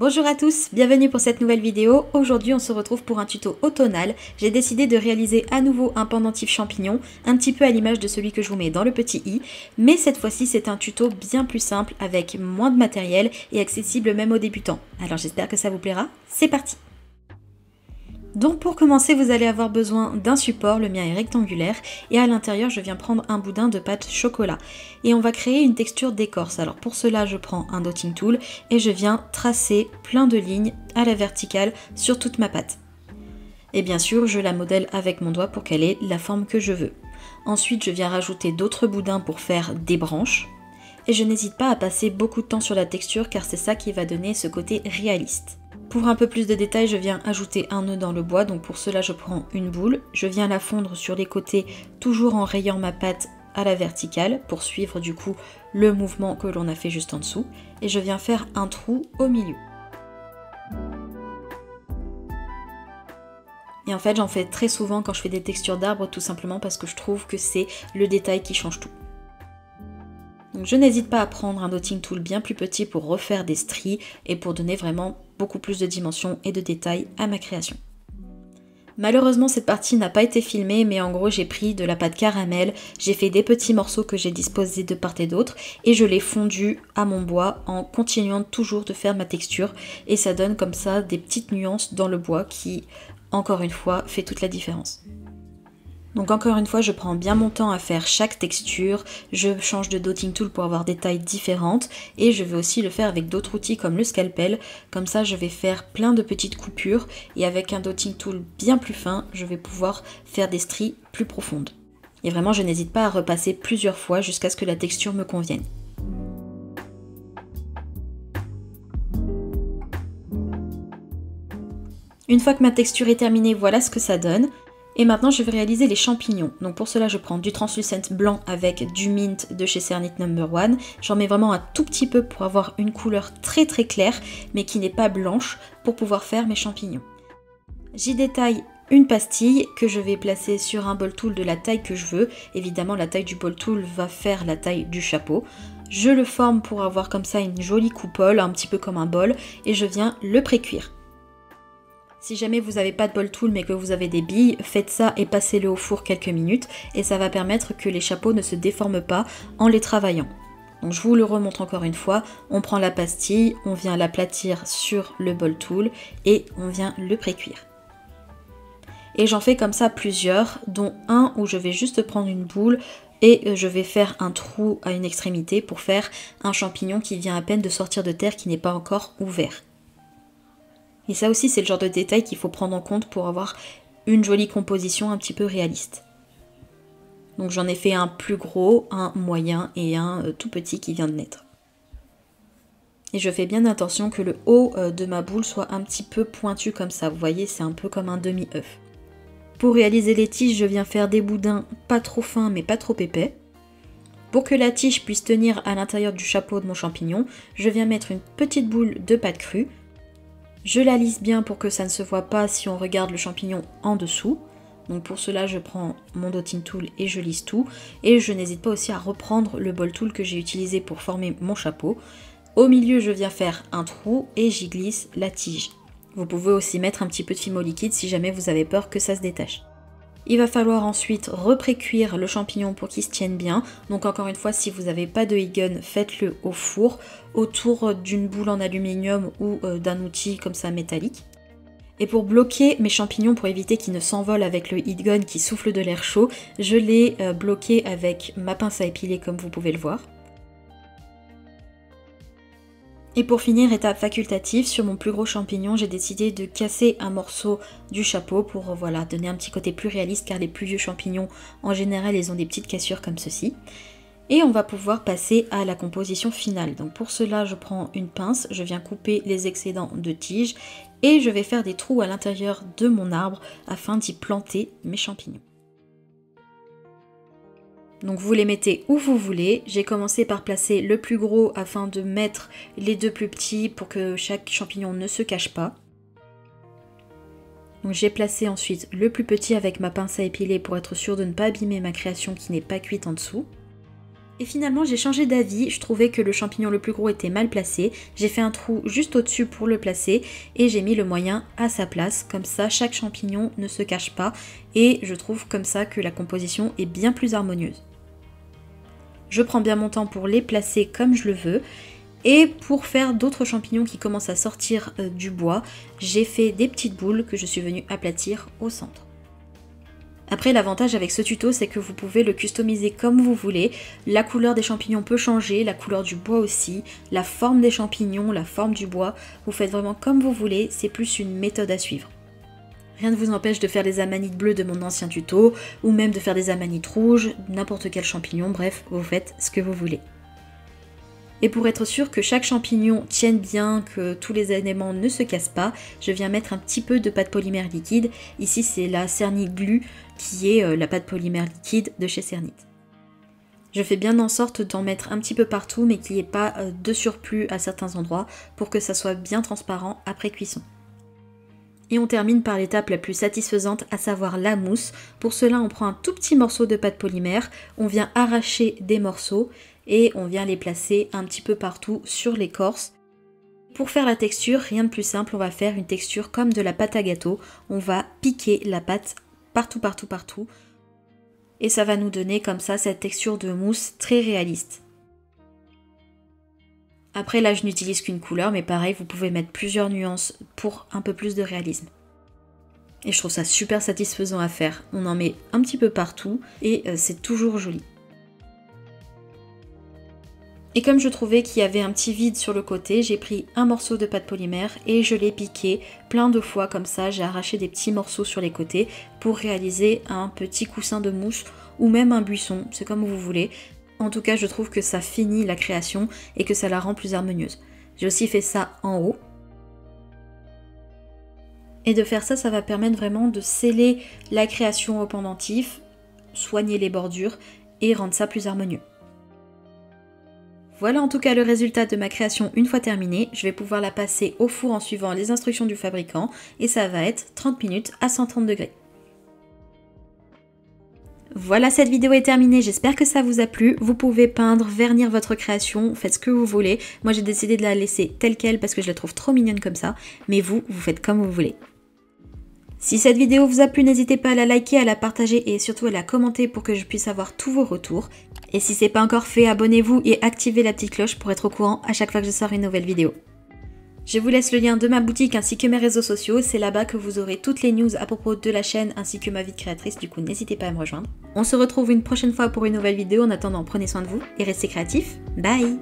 Bonjour à tous, bienvenue pour cette nouvelle vidéo. Aujourd'hui on se retrouve pour un tuto automnal. J'ai décidé de réaliser à nouveau un pendentif champignon, un petit peu à l'image de celui que je vous mets dans le petit i, mais cette fois-ci c'est un tuto bien plus simple avec moins de matériel et accessible même aux débutants. Alors j'espère que ça vous plaira, c'est parti! Donc pour commencer, vous allez avoir besoin d'un support, le mien est rectangulaire, et à l'intérieur je viens prendre un boudin de pâte chocolat. Et on va créer une texture d'écorce. Alors pour cela je prends un dotting tool et je viens tracer plein de lignes à la verticale sur toute ma pâte. Et bien sûr je la modèle avec mon doigt pour qu'elle ait la forme que je veux. Ensuite je viens rajouter d'autres boudins pour faire des branches. Et je n'hésite pas à passer beaucoup de temps sur la texture car c'est ça qui va donner ce côté réaliste. Pour un peu plus de détails, je viens ajouter un nœud dans le bois, donc pour cela je prends une boule, je viens la fondre sur les côtés, toujours en rayant ma pâte à la verticale, pour suivre du coup le mouvement que l'on a fait juste en dessous, et je viens faire un trou au milieu. Et en fait j'en fais très souvent quand je fais des textures d'arbres, tout simplement parce que je trouve que c'est le détail qui change tout. Donc je n'hésite pas à prendre un dotting tool bien plus petit pour refaire des stries et pour donner vraiment beaucoup plus de dimension et de détails à ma création. Malheureusement cette partie n'a pas été filmée, mais en gros j'ai pris de la pâte caramel, j'ai fait des petits morceaux que j'ai disposés de part et d'autre et je l'ai fondu à mon bois en continuant toujours de faire ma texture et ça donne comme ça des petites nuances dans le bois qui, encore une fois, fait toute la différence. Donc encore une fois, je prends bien mon temps à faire chaque texture, je change de dotting tool pour avoir des tailles différentes et je vais aussi le faire avec d'autres outils comme le scalpel, comme ça je vais faire plein de petites coupures et avec un dotting tool bien plus fin, je vais pouvoir faire des stries plus profondes. Et vraiment, je n'hésite pas à repasser plusieurs fois jusqu'à ce que la texture me convienne. Une fois que ma texture est terminée, voilà ce que ça donne. Et maintenant je vais réaliser les champignons. Donc pour cela je prends du translucent blanc avec du mint de chez Cernit No. 1. J'en mets vraiment un tout petit peu pour avoir une couleur très très claire mais qui n'est pas blanche pour pouvoir faire mes champignons. J'y détaille une pastille que je vais placer sur un ball tool de la taille que je veux. Évidemment la taille du ball tool va faire la taille du chapeau. Je le forme pour avoir comme ça une jolie coupole, un petit peu comme un bol, et je viens le pré-cuire. Si jamais vous n'avez pas de ball tool mais que vous avez des billes, faites ça et passez-le au four quelques minutes et ça va permettre que les chapeaux ne se déforment pas en les travaillant. Donc je vous le remontre encore une fois, on prend la pastille, on vient l'aplatir sur le ball tool et on vient le pré-cuire. Et j'en fais comme ça plusieurs, dont un où je vais juste prendre une boule et je vais faire un trou à une extrémité pour faire un champignon qui vient à peine de sortir de terre, qui n'est pas encore ouvert. Et ça aussi c'est le genre de détail qu'il faut prendre en compte pour avoir une jolie composition un petit peu réaliste. Donc j'en ai fait un plus gros, un moyen et un tout petit qui vient de naître. Et je fais bien attention que le haut de ma boule soit un petit peu pointu comme ça, vous voyez c'est un peu comme un demi-œuf. Pour réaliser les tiges, je viens faire des boudins pas trop fins mais pas trop épais. Pour que la tige puisse tenir à l'intérieur du chapeau de mon champignon, je viens mettre une petite boule de pâte crue. Je la lisse bien pour que ça ne se voit pas si on regarde le champignon en dessous. Donc pour cela, je prends mon dotting tool et je lisse tout. Et je n'hésite pas aussi à reprendre le ball tool que j'ai utilisé pour former mon chapeau. Au milieu, je viens faire un trou et j'y glisse la tige. Vous pouvez aussi mettre un petit peu de fimo liquide si jamais vous avez peur que ça se détache. Il va falloir ensuite repré-cuire le champignon pour qu'il se tienne bien. Donc encore une fois, si vous n'avez pas de heat gun, faites-le au four, autour d'une boule en aluminium ou d'un outil comme ça métallique. Et pour bloquer mes champignons, pour éviter qu'ils ne s'envolent avec le heat gun qui souffle de l'air chaud, je l'ai bloqué avec ma pince à épiler comme vous pouvez le voir. Et pour finir, étape facultative, sur mon plus gros champignon, j'ai décidé de casser un morceau du chapeau pour voilà, donner un petit côté plus réaliste car les plus vieux champignons, en général, ils ont des petites cassures comme ceci. Et on va pouvoir passer à la composition finale. Donc pour cela, je prends une pince, je viens couper les excédents de tiges et je vais faire des trous à l'intérieur de mon arbre afin d'y planter mes champignons. Donc vous les mettez où vous voulez. J'ai commencé par placer le plus gros afin de mettre les deux plus petits pour que chaque champignon ne se cache pas. Donc j'ai placé ensuite le plus petit avec ma pince à épiler pour être sûre de ne pas abîmer ma création qui n'est pas cuite en dessous. Et finalement j'ai changé d'avis, je trouvais que le champignon le plus gros était mal placé, j'ai fait un trou juste au-dessus pour le placer et j'ai mis le moyen à sa place, comme ça chaque champignon ne se cache pas et je trouve comme ça que la composition est bien plus harmonieuse. Je prends bien mon temps pour les placer comme je le veux et pour faire d'autres champignons qui commencent à sortir du bois, j'ai fait des petites boules que je suis venue aplatir au centre. Après, l'avantage avec ce tuto, c'est que vous pouvez le customiser comme vous voulez. La couleur des champignons peut changer, la couleur du bois aussi, la forme des champignons, la forme du bois. Vous faites vraiment comme vous voulez, c'est plus une méthode à suivre. Rien ne vous empêche de faire des amanites bleues de mon ancien tuto, ou même de faire des amanites rouges, n'importe quel champignon, bref, vous faites ce que vous voulez. Et pour être sûr que chaque champignon tienne bien, que tous les éléments ne se cassent pas, je viens mettre un petit peu de pâte polymère liquide. Ici c'est la Cernit Glue qui est la pâte polymère liquide de chez Cernit. Je fais bien en sorte d'en mettre un petit peu partout mais qu'il n'y ait pas de surplus à certains endroits pour que ça soit bien transparent après cuisson. Et on termine par l'étape la plus satisfaisante, à savoir la mousse. Pour cela on prend un tout petit morceau de pâte polymère, on vient arracher des morceaux et on vient les placer un petit peu partout sur l'écorce. Pour faire la texture, rien de plus simple, on va faire une texture comme de la pâte à gâteau. On va piquer la pâte partout. Et ça va nous donner comme ça cette texture de mousse très réaliste. Après là je n'utilise qu'une couleur, mais pareil vous pouvez mettre plusieurs nuances pour un peu plus de réalisme. Et je trouve ça super satisfaisant à faire. On en met un petit peu partout et c'est toujours joli. Et comme je trouvais qu'il y avait un petit vide sur le côté, j'ai pris un morceau de pâte polymère et je l'ai piqué plein de fois comme ça. J'ai arraché des petits morceaux sur les côtés pour réaliser un petit coussin de mousse ou même un buisson, c'est comme vous voulez. En tout cas, je trouve que ça finit la création et que ça la rend plus harmonieuse. J'ai aussi fait ça en haut. Et de faire ça, ça va permettre vraiment de sceller la création au pendentif, soigner les bordures et rendre ça plus harmonieux. Voilà en tout cas le résultat de ma création une fois terminée. Je vais pouvoir la passer au four en suivant les instructions du fabricant et ça va être 30 minutes à 130 degrés. Voilà, cette vidéo est terminée, j'espère que ça vous a plu. Vous pouvez peindre, vernir votre création, faites ce que vous voulez. Moi j'ai décidé de la laisser telle quelle parce que je la trouve trop mignonne comme ça, mais vous faites comme vous voulez. Si cette vidéo vous a plu, n'hésitez pas à la liker, à la partager et surtout à la commenter pour que je puisse avoir tous vos retours. Et si c'est pas encore fait, abonnez-vous et activez la petite cloche pour être au courant à chaque fois que je sors une nouvelle vidéo. Je vous laisse le lien de ma boutique ainsi que mes réseaux sociaux, c'est là-bas que vous aurez toutes les news à propos de la chaîne ainsi que ma vie de créatrice, du coup n'hésitez pas à me rejoindre. On se retrouve une prochaine fois pour une nouvelle vidéo, en attendant prenez soin de vous et restez créatifs, bye!